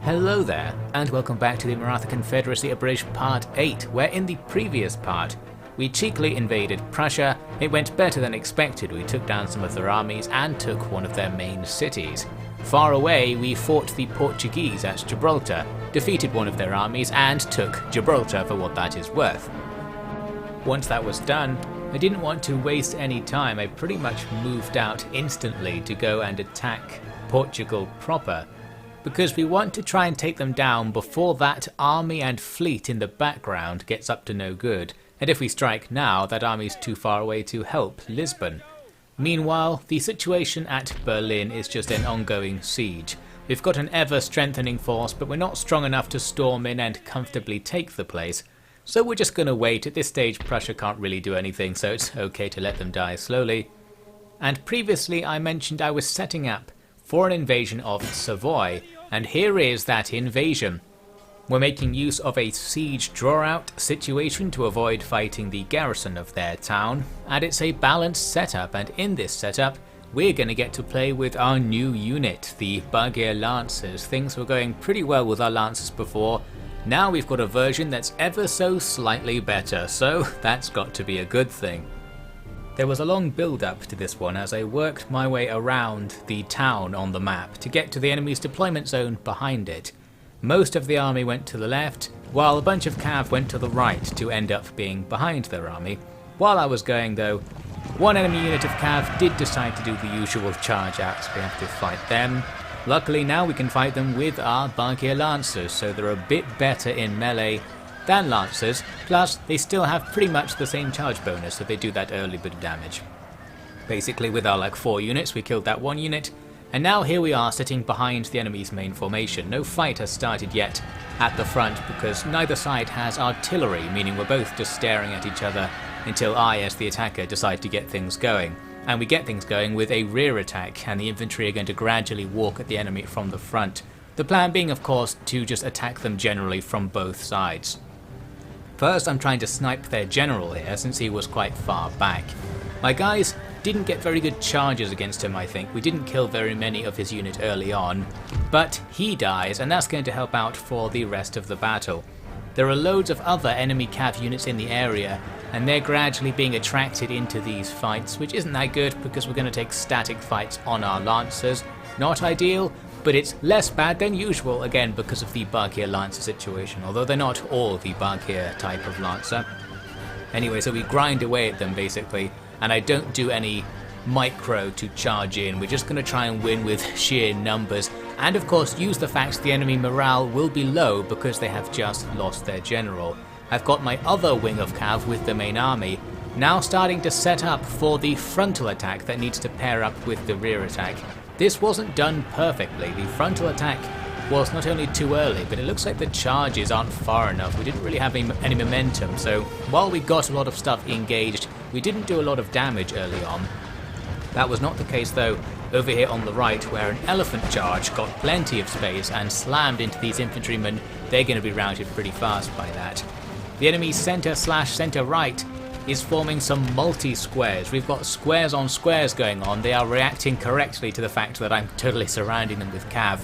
Hello there, and welcome back to the Maratha Confederacy Abridged Part 8, where in the previous part, we cheekily invaded Prussia. It went better than expected. We took down some of their armies and took one of their main cities. Far away, we fought the Portuguese at Gibraltar, defeated one of their armies and took Gibraltar for what that is worth. Once that was done, I didn't want to waste any time. I pretty much moved out instantly to go and attack Portugal proper, because we want to try and take them down before that army and fleet in the background gets up to no good, and if we strike now, that army's too far away to help Lisbon. Meanwhile, the situation at Berlin is just an ongoing siege. We've got an ever-strengthening force, but we're not strong enough to storm in and comfortably take the place, so we're just going to wait. At this stage, Prussia can't really do anything, so it's okay to let them die slowly. And previously I mentioned I was setting up for an invasion of Savoy, and here is that invasion. We're making use of a siege draw-out situation to avoid fighting the garrison of their town, and it's a balanced setup, and in this setup we're going to get to play with our new unit, the Buggear Lancers. Things were going pretty well with our Lancers before. Now we've got a version that's ever so slightly better, so that's got to be a good thing. There was a long build-up to this one as I worked my way around the town on the map to get to the enemy's deployment zone behind it. Most of the army went to the left, while a bunch of cav went to the right to end up being behind their army. While I was going though, one enemy unit of cav did decide to do the usual charge outs. We have to fight them. Luckily now we can fight them with our Buggear Lancers, so they're a bit better in melee than Lancers, plus they still have pretty much the same charge bonus, so they do that early bit of damage. Basically with our 4 units we killed that one unit, and now here we are sitting behind the enemy's main formation. No fight has started yet at the front because neither side has artillery, meaning we're both just staring at each other until I, as the attacker, decide to get things going. And we get things going with a rear attack, and the infantry are going to gradually walk at the enemy from the front. The plan being, of course, to just attack them generally from both sides. First, I'm trying to snipe their general here, since he was quite far back. My guys didn't get very good charges against him, I think. We didn't kill very many of his unit early on, but he dies, and that's going to help out for the rest of the battle. There are loads of other enemy cav units in the area, and they're gradually being attracted into these fights, which isn't that good because we're going to take static fights on our Lancers. Not ideal, but it's less bad than usual, again because of the Buggear Lancer situation, although they're not all the Buggear type of Lancer. Anyway, so we grind away at them basically, and I don't do any micro to charge in. We're just going to try and win with sheer numbers, and of course use the fact the enemy morale will be low because they have just lost their general. I've got my other wing of cav with the main army now starting to set up for the frontal attack that needs to pair up with the rear attack. This wasn't done perfectly. The frontal attack was not only too early, but it looks like the charges aren't far enough. We didn't really have any momentum, so while we got a lot of stuff engaged, we didn't do a lot of damage early on. That was not the case though over here on the right, where an elephant charge got plenty of space and slammed into these infantrymen. They're going to be routed pretty fast by that. The enemy's center/center right is forming some multi-squares. We've got squares on squares going on. They are reacting correctly to the fact that I'm totally surrounding them with cav.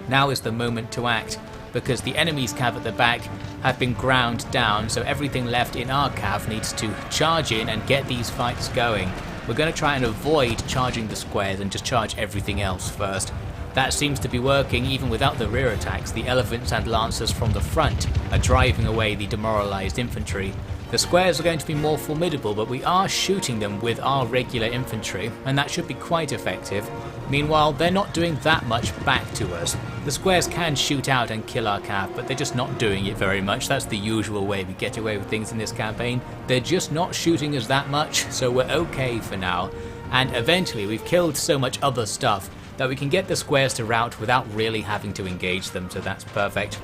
Now is the moment to act, because the enemy's cav at the back have been ground down, so everything left in our cav needs to charge in and get these fights going. We're going to try and avoid charging the squares and just charge everything else first. That seems to be working even without the rear attacks. The elephants and lancers from the front are driving away the demoralized infantry. The squares are going to be more formidable, but we are shooting them with our regular infantry, and that should be quite effective. Meanwhile, they're not doing that much back to us. The squares can shoot out and kill our cav, but they're just not doing it very much. That's the usual way we get away with things in this campaign. They're just not shooting us that much, so we're okay for now. And eventually we've killed so much other stuff that we can get the squares to rout without really having to engage them, so that's perfect.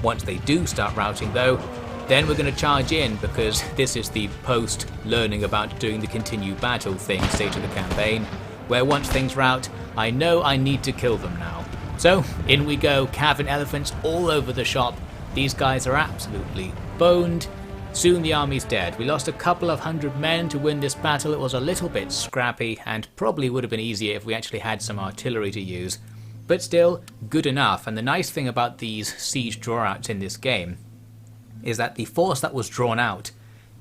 Once they do start routing though, then we're going to charge in, because this is the post-learning about doing the continue battle thing stage of the campaign, where once things rout, I know I need to kill them now. So in we go, cav and elephants all over the shop. These guys are absolutely boned. Soon the army's dead. We lost a couple of hundred men to win this battle. It was a little bit scrappy, and probably would have been easier if we actually had some artillery to use. but still good enough. And the nice thing about these siege drawouts in this game is that the force that was drawn out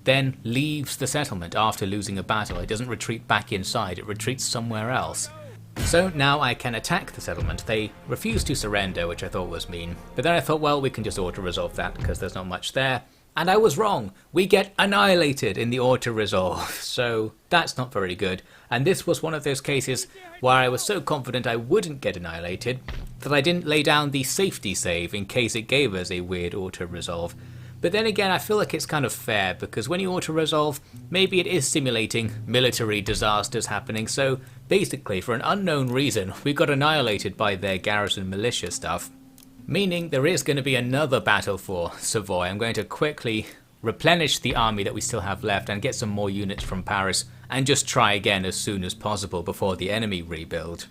then leaves the settlement after losing a battle. It doesn't retreat back inside, it retreats somewhere else. So now I can attack the settlement. They refuse to surrender, which I thought was mean, but then I thought, well, we can just auto-resolve that because there's not much there. And I was wrong. We get annihilated in the auto-resolve, so that's not very good. And this was one of those cases where I was so confident I wouldn't get annihilated that I didn't lay down the safety save in case it gave us a weird auto-resolve. But then again, I feel like it's kind of fair, because when you auto-resolve, maybe it is simulating military disasters happening, so basically, for an unknown reason, we got annihilated by their garrison militia stuff. Meaning there is going to be another battle for Savoy. I'm going to quickly replenish the army that we still have left and get some more units from Paris, and just try again as soon as possible before the enemy rebuild.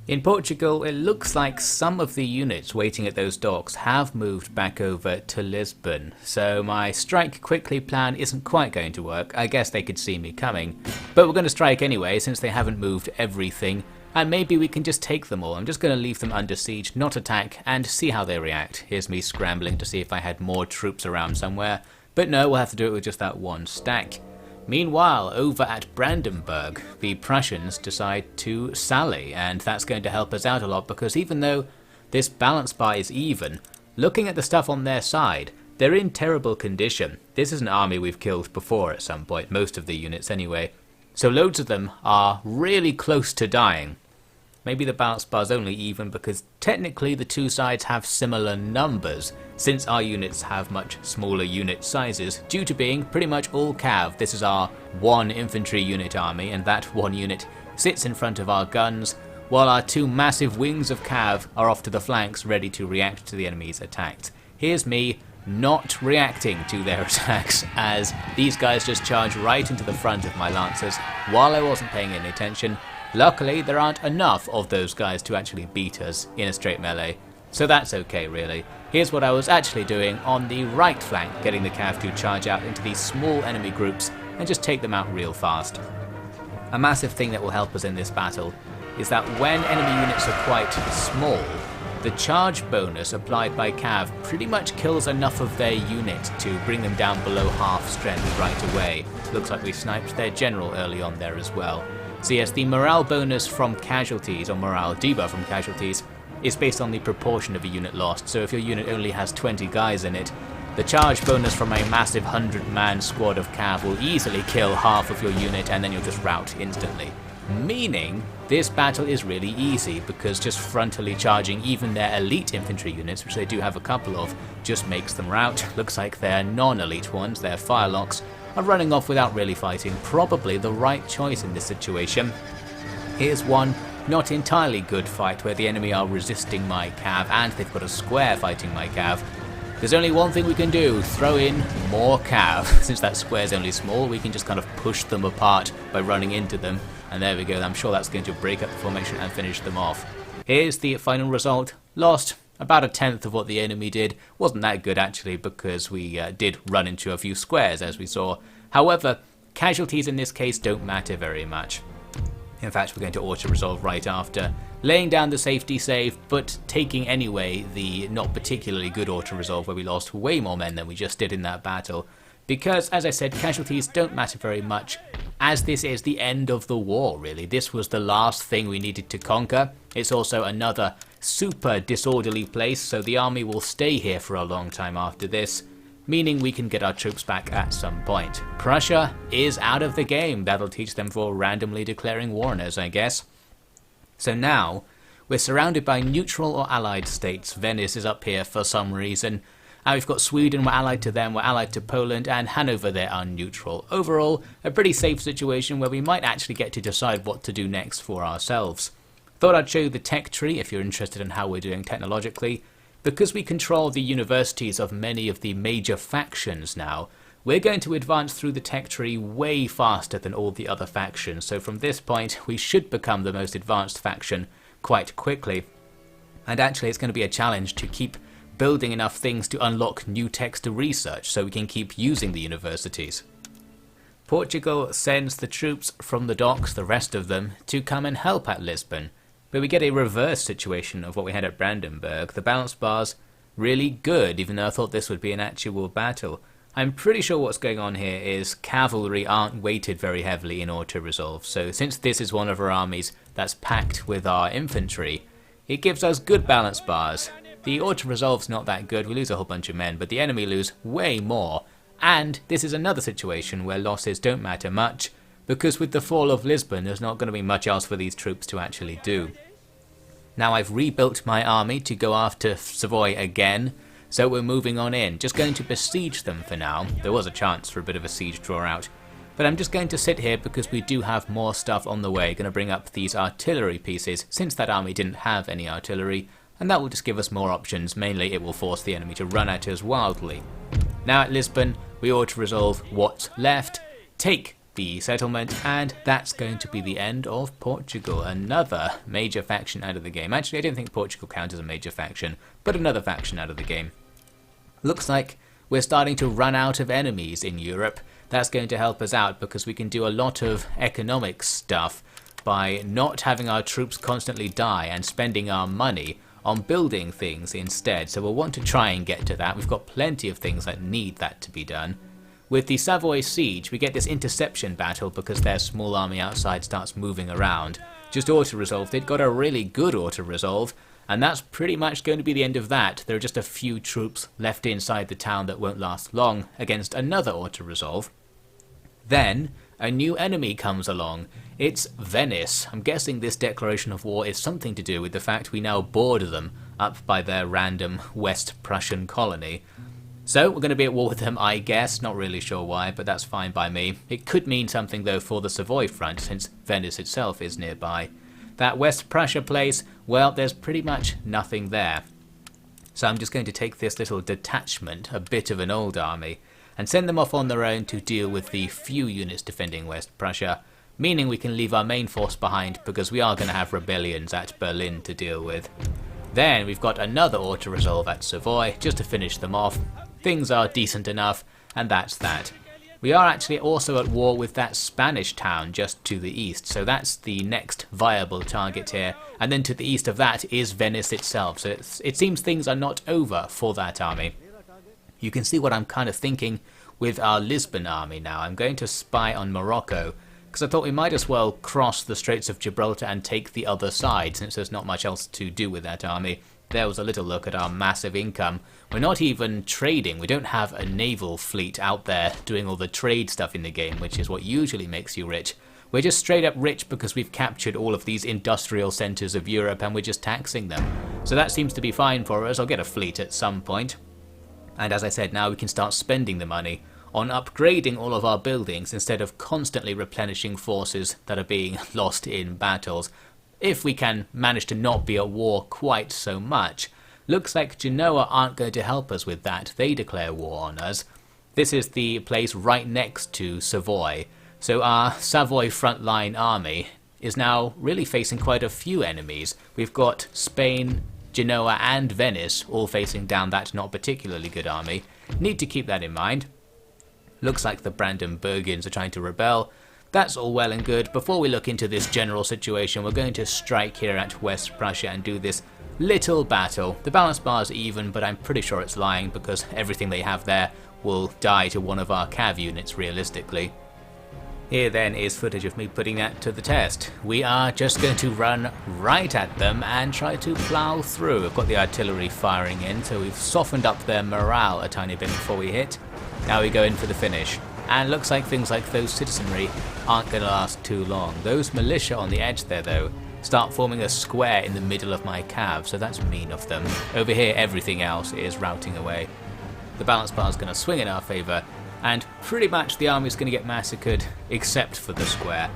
In Portugal, it looks like some of the units waiting at those docks have moved back over to Lisbon, so my strike quickly plan isn't quite going to work. I guess they could see me coming, but we're going to strike anyway since they haven't moved everything, and maybe we can just take them all. I'm just going to leave them under siege, not attack, and see how they react. Here's me scrambling to see if I had more troops around somewhere, but no, we'll have to do it with just that one stack. Meanwhile, over at Brandenburg, the Prussians decide to sally, and that's going to help us out a lot, because even though this balance bar is even, looking at the stuff on their side, they're in terrible condition. This is an army we've killed before at some point, most of the units anyway, so loads of them are really close to dying. Maybe the balance bar's only even because technically the two sides have similar numbers, since our units have much smaller unit sizes, due to being pretty much all cav. This is our one infantry unit army, and that one unit sits in front of our guns, while our two massive wings of cav are off to the flanks ready to react to the enemy's attacks. Here's me not reacting to their attacks, as these guys just charge right into the front of my lancers while I wasn't paying any attention. Luckily, there aren't enough of those guys to actually beat us in a straight melee, so that's okay really. Here's what I was actually doing on the right flank, getting the cav to charge out into these small enemy groups and just take them out real fast. A massive thing that will help us in this battle is that when enemy units are quite small, the charge bonus applied by cav pretty much kills enough of their unit to bring them down below half strength right away. Looks like we sniped their general early on there as well. So yes, the morale bonus from casualties, or morale debuff from casualties, is based on the proportion of a unit lost. So if your unit only has 20 guys in it, the charge bonus from a massive 100-man squad of cav will easily kill half of your unit, and then you'll just rout instantly. Meaning, this battle is really easy, because just frontally charging even their elite infantry units, which they do have a couple of, just makes them rout. Looks like their non-elite ones, their firelocks, are running off without really fighting. Probably the right choice in this situation. Here's one not entirely good fight where the enemy are resisting my cav and they've got a square fighting my cav. There's only one thing we can do, throw in more cav. Since that square's only small, we can just kind of push them apart by running into them, and there we go. I'm sure that's going to break up the formation and finish them off. Here's the final result. Lost about a tenth of what the enemy did. Wasn't that good actually, because we did run into a few squares as we saw. However, casualties in this case don't matter very much. In fact, we're going to auto-resolve right after, laying down the safety save, but taking anyway the not particularly good auto-resolve where we lost way more men than we just did in that battle. Because, as I said, casualties don't matter very much, as this is the end of the war really. This was the last thing we needed to conquer. It's also another super disorderly place, so the army will stay here for a long time after this, meaning we can get our troops back at some point. Prussia is out of the game. That'll teach them for randomly declaring war on us, I guess. So now, we're surrounded by neutral or allied states. Venice is up here for some reason. We've got Sweden, we're allied to them, we're allied to Poland, and Hanover, they are neutral. Overall, a pretty safe situation where we might actually get to decide what to do next for ourselves. Thought I'd show you the tech tree if you're interested in how we're doing technologically. Because we control the universities of many of the major factions now, we're going to advance through the tech tree way faster than all the other factions, so from this point we should become the most advanced faction quite quickly. And actually it's going to be a challenge to keep building enough things to unlock new techs to research so we can keep using the universities. Portugal sends the troops from the docks, the rest of them, to come and help at Lisbon. but we get a reverse situation of what we had at Brandenburg. The balance bar's really good, even though I thought this would be an actual battle. I'm pretty sure what's going on here is cavalry aren't weighted very heavily in auto-resolve, so since this is one of our armies that's packed with our infantry, it gives us good balance bars. The auto-resolve's not that good, we lose a whole bunch of men, but the enemy lose way more. And this is another situation where losses don't matter much, because with the fall of Lisbon there's not going to be much else for these troops to actually do. Now I've rebuilt my army to go after Savoy again, so we're moving on in. Just going to besiege them for now. There was a chance for a bit of a siege draw out. But I'm just going to sit here because we do have more stuff on the way. Going to bring up these artillery pieces since that army didn't have any artillery, and that will just give us more options. Mainly it will force the enemy to run at us wildly. Now at Lisbon we ought to resolve what's left, take the settlement, and that's going to be the end of Portugal. Another major faction out of the game. Actually, I don't think Portugal counts as a major faction, but another faction out of the game. Looks like we're starting to run out of enemies in Europe. That's going to help us out because we can do a lot of economic stuff by not having our troops constantly die and spending our money on building things instead. So we'll want to try and get to that. We've got plenty of things that need that to be done. With the Savoy siege, we get this interception battle because their small army outside starts moving around. Just auto-resolve. They'd got a really good auto-resolve, and that's pretty much going to be the end of that. There are just a few troops left inside the town that won't last long against another auto-resolve. Then a new enemy comes along. It's Venice. I'm guessing this declaration of war is something to do with the fact we now border them up by their random West Prussian colony. So we're going to be at war with them, I guess. Not really sure why, but that's fine by me. It could mean something though for the Savoy front, since Venice itself is nearby. That West Prussia place, well, there's pretty much nothing there. So I'm just going to take this little detachment, a bit of an old army, and send them off on their own to deal with the few units defending West Prussia, meaning we can leave our main force behind because we are going to have rebellions at Berlin to deal with. Then we've got another auto-resolve at Savoy, just to finish them off. Things are decent enough, and that's that. We are actually also at war with that Spanish town just to the east, so that's the next viable target here. And then to the east of that is Venice itself, so it seems things are not over for that army. You can see what I'm kind of thinking with our Lisbon army now. I'm going to spy on Morocco, because I thought we might as well cross the Straits of Gibraltar and take the other side, since there's not much else to do with that army. There was a little look at our massive income. We're not even trading. We don't have a naval fleet out there doing all the trade stuff in the game, which is what usually makes you rich. We're just straight up rich because we've captured all of these industrial centres of Europe and we're just taxing them. So that seems to be fine for us. I'll get a fleet at some point. And as I said, now we can start spending the money on upgrading all of our buildings instead of constantly replenishing forces that are being lost in battles. If we can manage to not be at war quite so much. Looks like Genoa aren't going to help us with that. They declare war on us. This is the place right next to Savoy. So our Savoy frontline army is now really facing quite a few enemies. We've got Spain, Genoa and Venice all facing down that not particularly good army. Need to keep that in mind. Looks like the Brandenburgians are trying to rebel. That's all well and good. Before we look into this general situation, we're going to strike here at West Prussia and do this little battle. The balance bar is even, but I'm pretty sure it's lying because everything they have there will die to one of our cav units realistically. Here then is footage of me putting that to the test. We are just going to run right at them and try to plough through. I've got the artillery firing in, so we've softened up their morale a tiny bit before we hit. Now we go in for the finish. And looks like things like those citizenry aren't going to last too long. Those militia on the edge there though start forming a square in the middle of my cav, so that's mean of them. Over here everything else is routing away. The balance bar is going to swing in our favour, and pretty much the army is going to get massacred except for the square.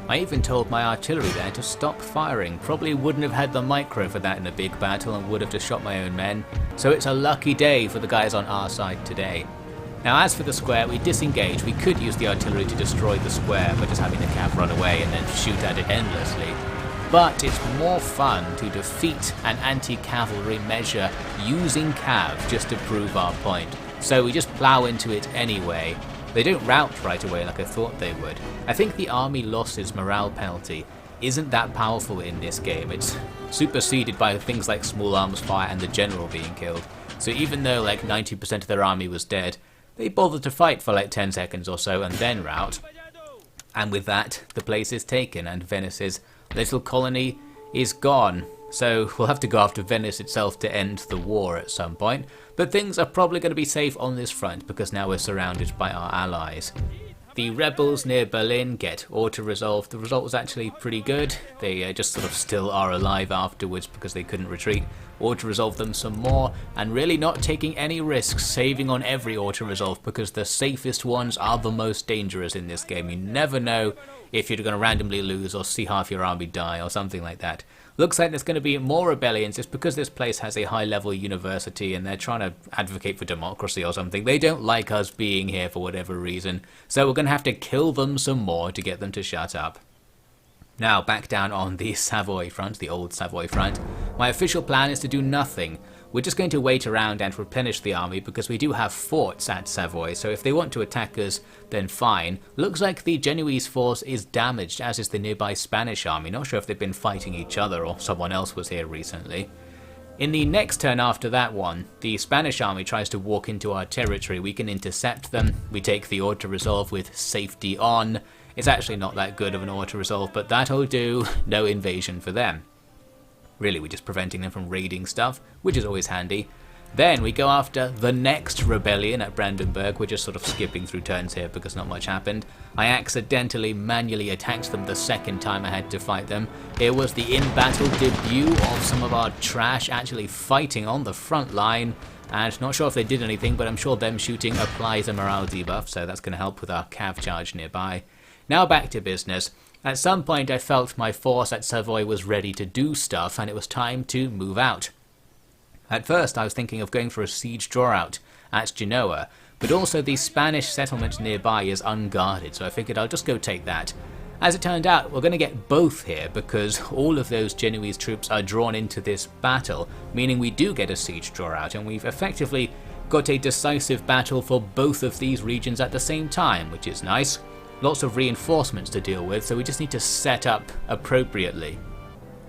I even told my artillery there to stop firing. Probably wouldn't have had the micro for that in a big battle and would have just shot my own men. So it's a lucky day for the guys on our side today. Now as for the square, we disengage. We could use the artillery to destroy the square by just having the cav run away and then shoot at it endlessly. But it's more fun to defeat an anti-cavalry measure using cav just to prove our point. So we just plough into it anyway. They don't rout right away like I thought they would. I think the army lost its morale penalty isn't that powerful in this game. It's superseded by things like small arms fire and the general being killed. So even though like 90% of their army was dead, they bothered to fight for like 10 seconds or so and then rout. And with that, the place is taken and Venice's little colony is gone. So we'll have to go after Venice itself to end the war at some point. But things are probably going to be safe on this front because now we're surrounded by our allies. The rebels near Berlin get auto-resolved. The result was actually pretty good. They just sort of still are alive afterwards because they couldn't retreat. Auto-resolve them some more and really not taking any risks, saving on every auto-resolve because the safest ones are the most dangerous in this game. You never know if you're going to randomly lose or see half your army die or something like that. Looks like there's going to be more rebellions. It's because this place has a high-level university and they're trying to advocate for democracy or something. They don't like us being here for whatever reason, so we're going to have to kill them some more to get them to shut up. Now, back down on the Savoy front, the old Savoy front, my official plan is to do nothing. We're just going to wait around and replenish the army because we do have forts at Savoy, so if they want to attack us, then fine. Looks like the Genoese force is damaged, as is the nearby Spanish army. Not sure if they've been fighting each other or someone else was here recently. In the next turn after that one, the Spanish army tries to walk into our territory. We can intercept them. We take the auto-resolve with safety on. It's actually not that good of an auto-resolve, but that'll do. No invasion for them. Really, we're just preventing them from raiding stuff, which is always handy. Then we go after the next rebellion at Brandenburg. We're just sort of skipping through turns here because not much happened. I accidentally manually attacked them the second time I had to fight them. It was the in-battle debut of some of our trash actually fighting on the front line. And not sure if they did anything, but I'm sure them shooting applies a morale debuff, so that's going to help with our cav charge nearby. Now back to business. At some point I felt my force at Savoy was ready to do stuff and it was time to move out. At first I was thinking of going for a siege draw-out at Genoa, but also the Spanish settlement nearby is unguarded, so I figured I'll just go take that. As it turned out, we're going to get both here because all of those Genoese troops are drawn into this battle, meaning we do get a siege draw-out, and we've effectively got a decisive battle for both of these regions at the same time, which is nice. Lots of reinforcements to deal with, so we just need to set up appropriately.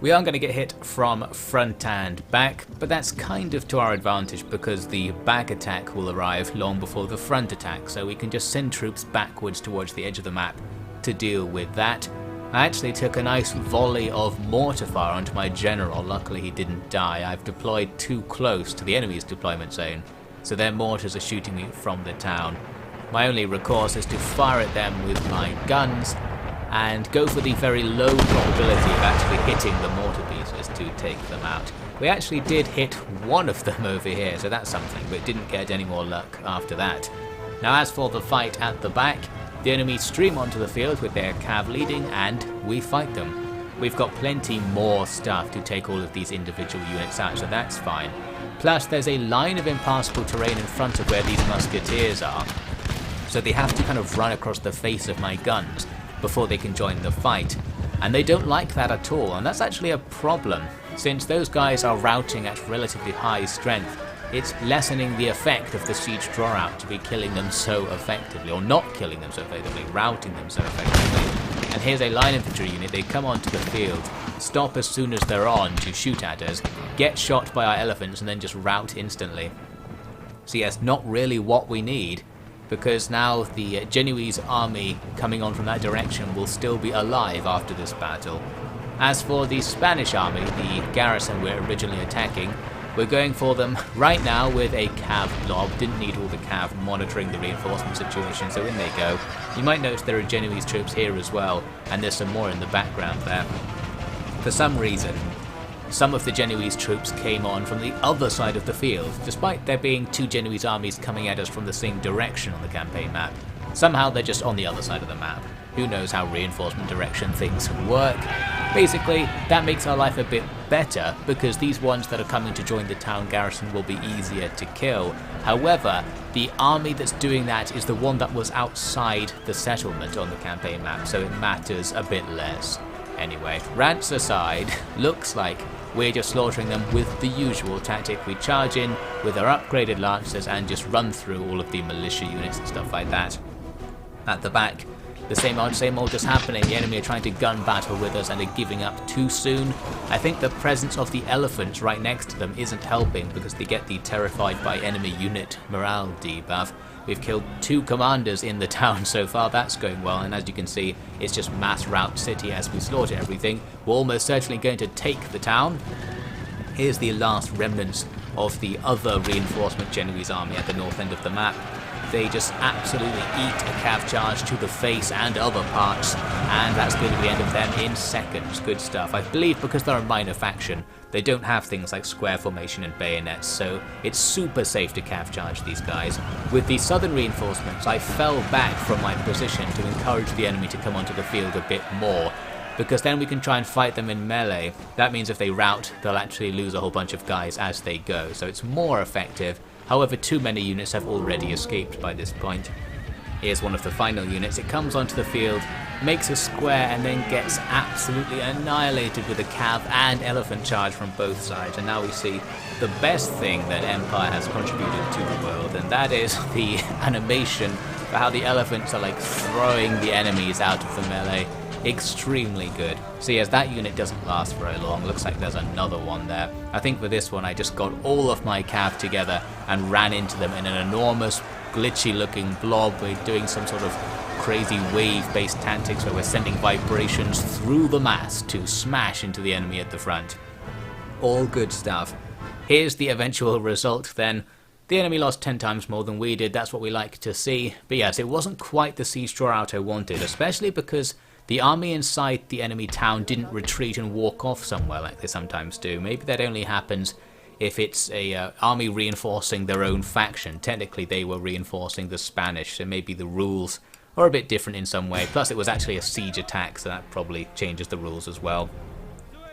We are going to get hit from front and back, but that's kind of to our advantage because the back attack will arrive long before the front attack, so we can just send troops backwards towards the edge of the map to deal with that. I actually took a nice volley of mortar fire onto my general. Luckily he didn't die. I've deployed too close to the enemy's deployment zone, so their mortars are shooting me from the town. My only recourse is to fire at them with my guns and go for the very low probability of actually hitting the mortar pieces to take them out. We actually did hit one of them over here, so that's something, but didn't get any more luck after that. Now as for the fight at the back, the enemy stream onto the field with their cav leading and we fight them. We've got plenty more stuff to take all of these individual units out, so that's fine. Plus there's a line of impassable terrain in front of where these musketeers are, so they have to kind of run across the face of my guns before they can join the fight. And they don't like that at all, and that's actually a problem. Since those guys are routing at relatively high strength, it's lessening the effect of the siege draw-out to be killing them so effectively, or not killing them so effectively, routing them so effectively. And here's a line infantry unit. They come onto the field, stop as soon as they're on to shoot at us, get shot by our elephants, and then just rout instantly. So yes, not really what we need, because now the Genoese army coming on from that direction will still be alive after this battle. As for the Spanish army, the garrison we're originally attacking, we're going for them right now with a cav blob. Didn't need all the cav monitoring the reinforcement situation, so in they go. You might notice there are Genoese troops here as well, and there's some more in the background there. For some reason, some of the Genoese troops came on from the other side of the field, despite there being two Genoese armies coming at us from the same direction on the campaign map. Somehow they're just on the other side of the map. Who knows how reinforcement direction things work. Basically, that makes our life a bit better, because these ones that are coming to join the town garrison will be easier to kill. However, the army that's doing that is the one that was outside the settlement on the campaign map, so it matters a bit less. Anyway, rants aside, looks like we're just slaughtering them with the usual tactic. We charge in with our upgraded lancers and just run through all of the militia units and stuff like that. At the back, the same old just happening. The enemy are trying to gun battle with us and are giving up too soon. I think the presence of the elephants right next to them isn't helping because they get the terrified by enemy unit morale debuff. We've killed 2 commanders in the town so far, that's going well, and as you can see, it's just mass rout city as we slaughter everything. We're almost certainly going to take the town. Here's the last remnants of the other reinforcement Genoese army at the north end of the map. They just absolutely eat a cav charge to the face and other parts, and that's going to be the end of them in seconds. Good stuff. I believe because they're a minor faction, they don't have things like square formation and bayonets, so it's super safe to cav charge these guys. With the southern reinforcements, I fell back from my position to encourage the enemy to come onto the field a bit more, because then we can try and fight them in melee. That means if they rout, they'll actually lose a whole bunch of guys as they go, so it's more effective. However, too many units have already escaped by this point. Here's one of the final units. It comes onto the field, makes a square, and then gets absolutely annihilated with a cav and elephant charge from both sides. And now we see the best thing that Empire has contributed to the world, and that is the animation for how the elephants are like throwing the enemies out of the melee. Extremely good. So yes, that unit doesn't last very long. Looks like there's another one there. I think for this one I just got all of my cav together and ran into them in an enormous glitchy looking blob. We're doing some sort of crazy wave based tactics where we're sending vibrations through the mass to smash into the enemy at the front. All good stuff. Here's the eventual result then. The enemy lost 10 times more than we did. That's what we like to see. But yes, it wasn't quite the siege draw out I wanted, especially because the army inside the enemy town didn't retreat and walk off somewhere like they sometimes do. Maybe that only happens if it's a army reinforcing their own faction. Technically they were reinforcing the Spanish, so maybe the rules are a bit different in some way. Plus it was actually a siege attack, so that probably changes the rules as well.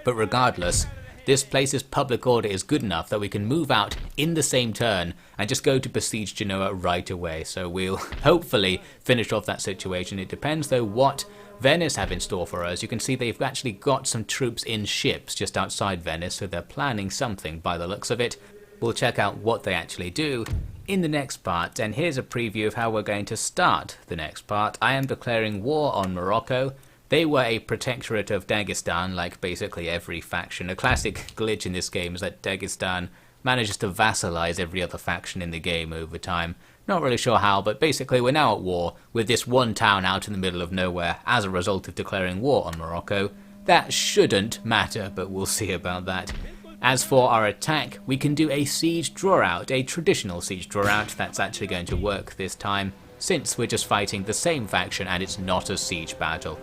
But regardless, this place's public order is good enough that we can move out in the same turn and just go to besiege Genoa right away. So we'll hopefully finish off that situation. It depends though what Venice have in store for us. You can see they've actually got some troops in ships just outside Venice, so they're planning something by the looks of it. We'll check out what they actually do in the next part, and here's a preview of how we're going to start the next part. I am declaring war on Morocco. They were a protectorate of Dagestan, like basically every faction. A classic glitch in this game is that Dagestan manages to vassalize every other faction in the game over time. Not really sure how, but basically we're now at war with this one town out in the middle of nowhere as a result of declaring war on Morocco. That shouldn't matter, but we'll see about that. As for our attack, we can do a siege draw-out, a traditional siege draw-out that's actually going to work this time, since we're just fighting the same faction and it's not a siege battle.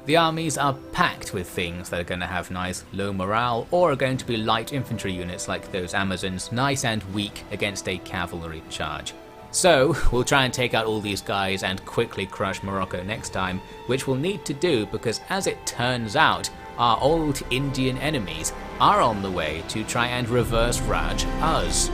The armies are packed with things that are going to have nice low morale, or are going to be light infantry units like those Amazons, nice and weak against a cavalry charge. So we'll try and take out all these guys and quickly crush Morocco next time, which we'll need to do because as it turns out, our old Indian enemies are on the way to try and reverse Raj us.